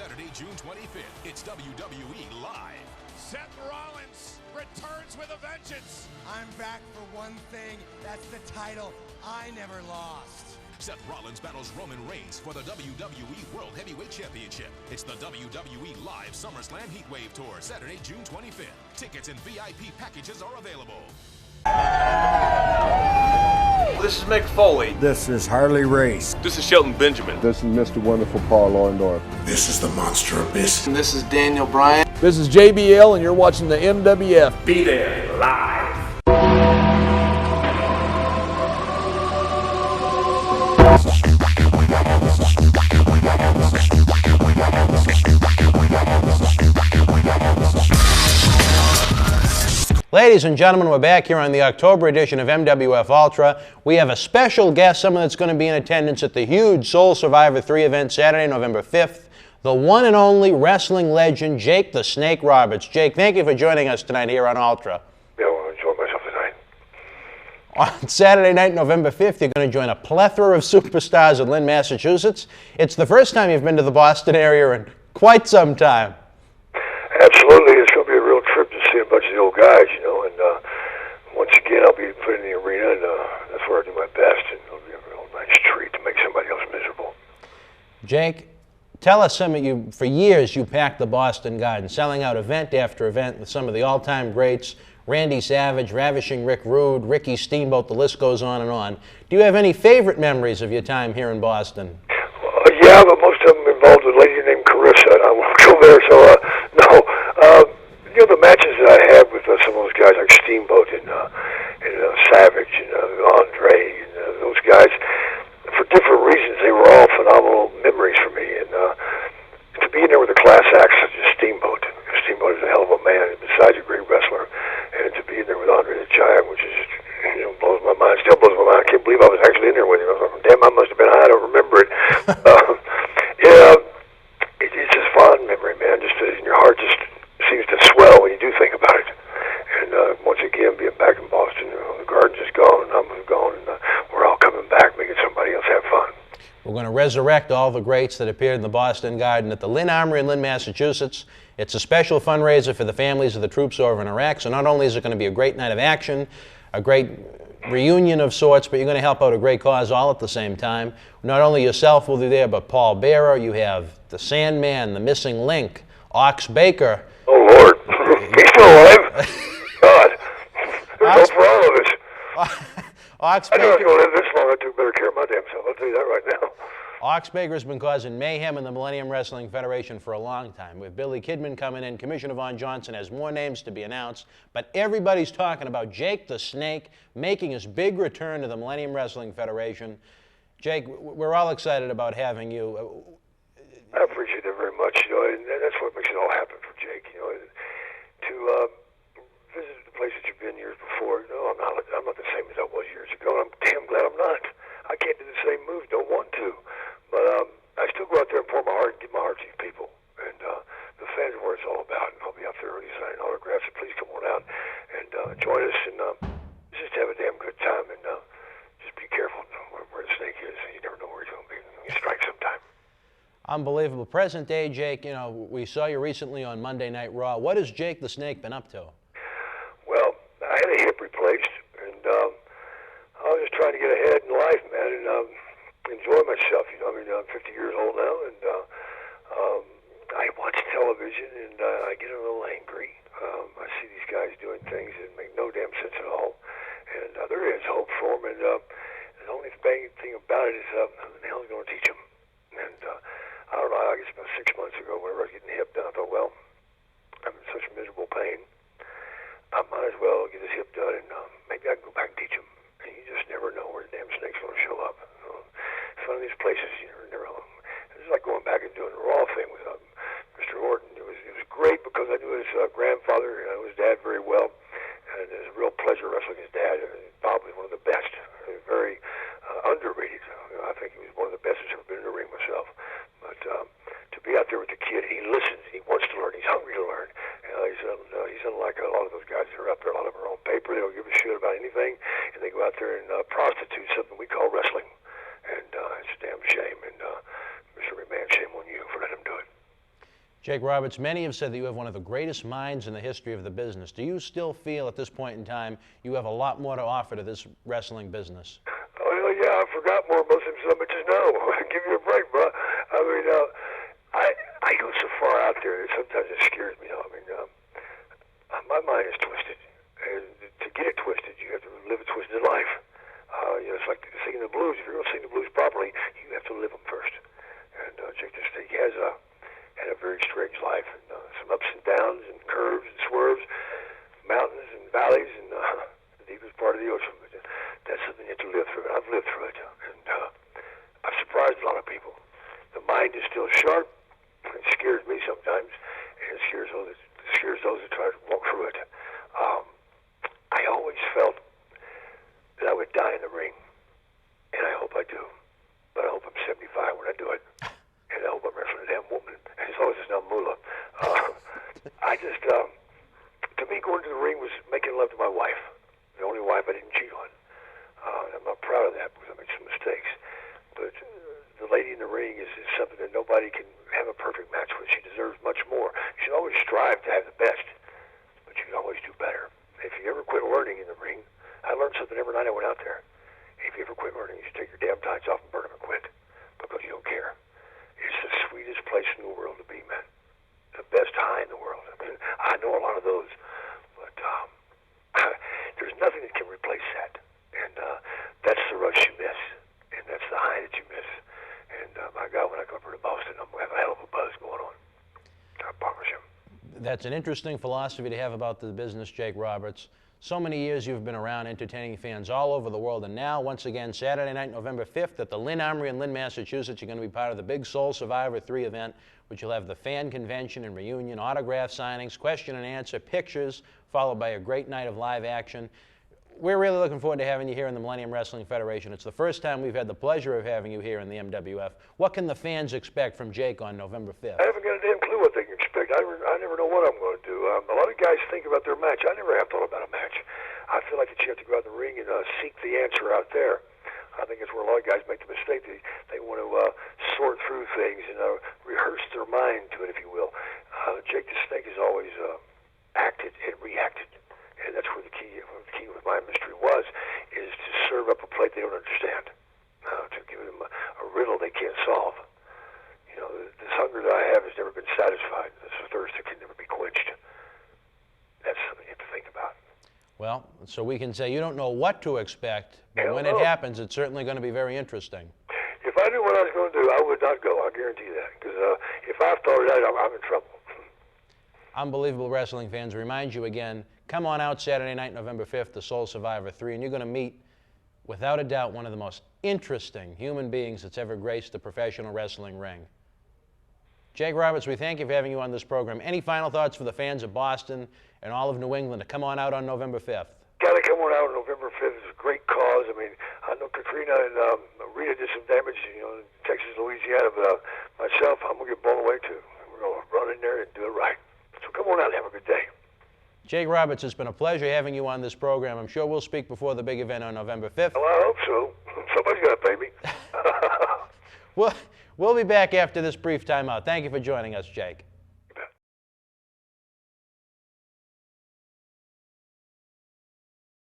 Saturday, June 25th. It's WWE Live. Seth Rollins returns with a vengeance. I'm back for one thing. That's the title I never lost. Seth Rollins battles Roman Reigns for the WWE World Heavyweight Championship. It's the WWE Live SummerSlam Heatwave Tour, Saturday, June 25th. Tickets and VIP packages are available. This is Mick Foley. This is Harley Race. This is Shelton Benjamin. This is Mr. Wonderful Paul Orndorff. This is the Monster Abyss. And this is Daniel Bryan. This is JBL, and you're watching the MWF. Be there live. Ladies and gentlemen, we're back here on the October edition of MWF Ultra. We have a special guest, someone that's going to be in attendance at the huge Soul Survivor 3 event Saturday, November 5th. The one and only wrestling legend, Jake the Snake Roberts. Jake, thank you for joining us tonight here on Ultra. Yeah, I want to enjoy myself tonight. On Saturday night, November 5th, you're going to join a plethora of superstars in Lynn, Massachusetts. It's the first time you've been to the Boston area in quite some time. Absolutely. It's going to be a real trip to see a bunch of the old guys, you know, and once again, I'll be put in the arena, and that's where I do my best, and it'll be a real nice treat to make somebody else miserable. Jake, tell us some of you, for years you packed the Boston Garden, selling out event after event with some of the all-time greats, Randy Savage, Ravishing Rick Rude, Ricky Steamboat, the list goes on and on. Do you have any favorite memories of your time here in Boston? Yeah, but most of them involved a lady named Carissa, and I won't go there, so no. You know, the matches that I had with some of those guys like Steamboat and Savage and Andre and those guys, for different reasons, they were all phenomenal memories for me. And to be in there with a class act such as Steamboat, Steamboat is a hell of a man, and besides a great wrestler, and to be in there with Andre the Giant, which is, you know, blows my mind, still blows my mind. I can't believe I was actually in there with him. I was like, damn, I must have been high, I don't remember it. It's just fond memory, man. Just in your heart just seems to swell when you do think about it. And once again, being back in Boston, you know, the Garden's just gone, and I'm gone, and we're all coming back, making somebody else have fun. We're going to resurrect all the greats that appeared in the Boston Garden at the Lynn Armory in Lynn, Massachusetts. It's a special fundraiser for the families of the troops over in Iraq. So not only is it going to be a great night of action, a great reunion of sorts, but you're going to help out a great cause all at the same time. Not only yourself will be there, but Paul Bearer, you have the Sandman, the Missing Link, Ox Baker. Oh, Lord. He's still alive? God. There's hope for all of us. Ox I Baker. know I was going to live this long. I took better care of my damn self. I'll tell you that right now. Ox Baker has been causing mayhem in the Millennium Wrestling Federation for a long time. With Billy Kidman coming in, Commissioner Von Johnson has more names to be announced, but everybody's talking about Jake the Snake making his big return to the Millennium Wrestling Federation. Jake, we're all excited about having you. I appreciate it very much, you know, and that's what makes it all happen for Jake, you know, to visit the place that you've been years before. You know, I'm not the same as I was years ago, and I'm damn glad I'm not. I can't do the same moves, don't want to, but I still go out there and pour my heart and give my heart to you people, and the fans are what it's all about, and I'll be out there early signing autographs, so please come on out and join us, and just have a damn good time, and just be careful where the snake is. You never know where he's going to be. He strikes sometime. Unbelievable. Present day, Jake, you know, we saw you recently on Monday Night Raw. What has Jake the Snake been up to? Well, I had a hip replaced, and I was just trying to get ahead in life, man, and enjoy myself. You know, I mean, I'm 50 years old now, and I watch television, and I get a little angry. I see these guys doing things that make no damn sense at all, and there is hope for them, and the only thing about it is who the hell is going to teach them? And I don't know, I guess about 6 months ago, whenever I was getting the hip done, I thought, well, I'm in such miserable pain, I might as well get this hip done, and maybe I can go back and teach them. And you just never know where the damn snake's going to show up. It's one of these places you never know. It's like going back and doing the Raw thing with Mr. Orton. It was great because I knew his grandfather, and I knew his dad very well, and it was a real pleasure wrestling his dad. Probably one of the best, very underrated. I think he was one of the best who's ever been in the ring myself. But to be out there with the kid, he listens, he wants to learn, he's hungry to learn. He's unlike a lot of those guys that are out there. A lot of them are on paper, they don't give a shit about anything, and they go out there and prostitute something we call wrestling. And it's a damn shame, and Mr. McMahon, shame on you for letting him do it. Jake Roberts, many have said that you have one of the greatest minds in the history of the business. Do you still feel at this point in time you have a lot more to offer to this wrestling business? Oh, yeah, I forgot more about some so much as now. Give me a break, bro. I mean, I go so far out there that sometimes it scares me. I mean, my mind is twisted. And to get it twisted, you have to live a twisted life. It's like singing the blues. If you're going to sing the blues properly, you have to live them first. And Jake the Snake has had a very strange life, and some ups and downs, and curves and swerves, mountains and valleys, and the deepest part of the ocean. But that's something you have to live through, and I've lived through it. And I've surprised a lot of people. The mind is still sharp. It scares me sometimes, and it scares those that try to walk through it. I always felt that I would die in the ring, and I hope I do. But I hope I'm 75 when I do it, and I hope I'm wrestling a damn woman, as long as it's not Moolah. To me, going to the ring was making love to my wife, the only wife I didn't cheat on. I'm not proud of that because I made some mistakes. But the lady in the ring is something that nobody can have a perfect match with. She deserves much more. You should always strive to have the best, but you can always do better. If you ever quit learning in the ring, I learned something every night I went out there. If you ever quit learning, you should take your damn tights off and burn them and quit, because you don't care. It's the sweetest place in the world to be, man. The best high in the world. I mean, I know a lot of those, but there's nothing that can replace that. And that's the rush you miss, and that's the high that you miss. And my God, when I come over to Boston, I'm going to have a hell of a buzz going on. I promise you. That's an interesting philosophy to have about the business, Jake Roberts. So many years you've been around entertaining fans all over the world, and now, once again, Saturday night, November 5th at the Lynn Armory in Lynn, Massachusetts, you're going to be part of the big Soul Survivor 3 event, which will have the fan convention and reunion, autograph signings, question and answer, pictures, followed by a great night of live action. We're really looking forward to having you here in the Millennium Wrestling Federation. It's the first time we've had the pleasure of having you here in the MWF. What can the fans expect from Jake on November 5th? I haven't got a damn clue what they can expect. I never know what I'm going to do. A lot of guys think about their match. I never have thought about a match. I feel like that you have to go out in the ring and seek the answer out there. I think it's where a lot of guys make the mistake. They want to sort through things and rehearse their mind to it, if you will. Jake the Snake has always acted and reacted. And that's where the key with my mystery is to serve up a plate they don't understand, to give them a riddle they can't solve. You know, this hunger that I have has never been satisfied. This thirst that can never be quenched. That's something you have to think about. Well, so we can say you don't know what to expect, but when it happens, it's certainly going to be very interesting. If I knew what I was going to do, I would not go. I guarantee you that. Because if I thought it out, I'm in trouble. Unbelievable wrestling fans, remind you again, come on out Saturday night, November 5th, to Soul Survivor 3, and you're going to meet, without a doubt, one of the most interesting human beings that's ever graced the professional wrestling ring. Jake Roberts, we thank you for having you on this program. Any final thoughts for the fans of Boston and all of New England to come on out on November 5th? Got to come on out on November 5th. It's a great cause. I mean, I know Katrina and Rita did some damage, in Texas, Louisiana, but myself, I'm going to get blown away too. We're going to run in there and do it right. So come on out and have a good day. Jake Roberts, it's been a pleasure having you on this program. I'm sure we'll speak before the big event on November 5th. Well, I hope so. Somebody's got to pay me. We'll be back after this brief timeout. Thank you for joining us, Jake.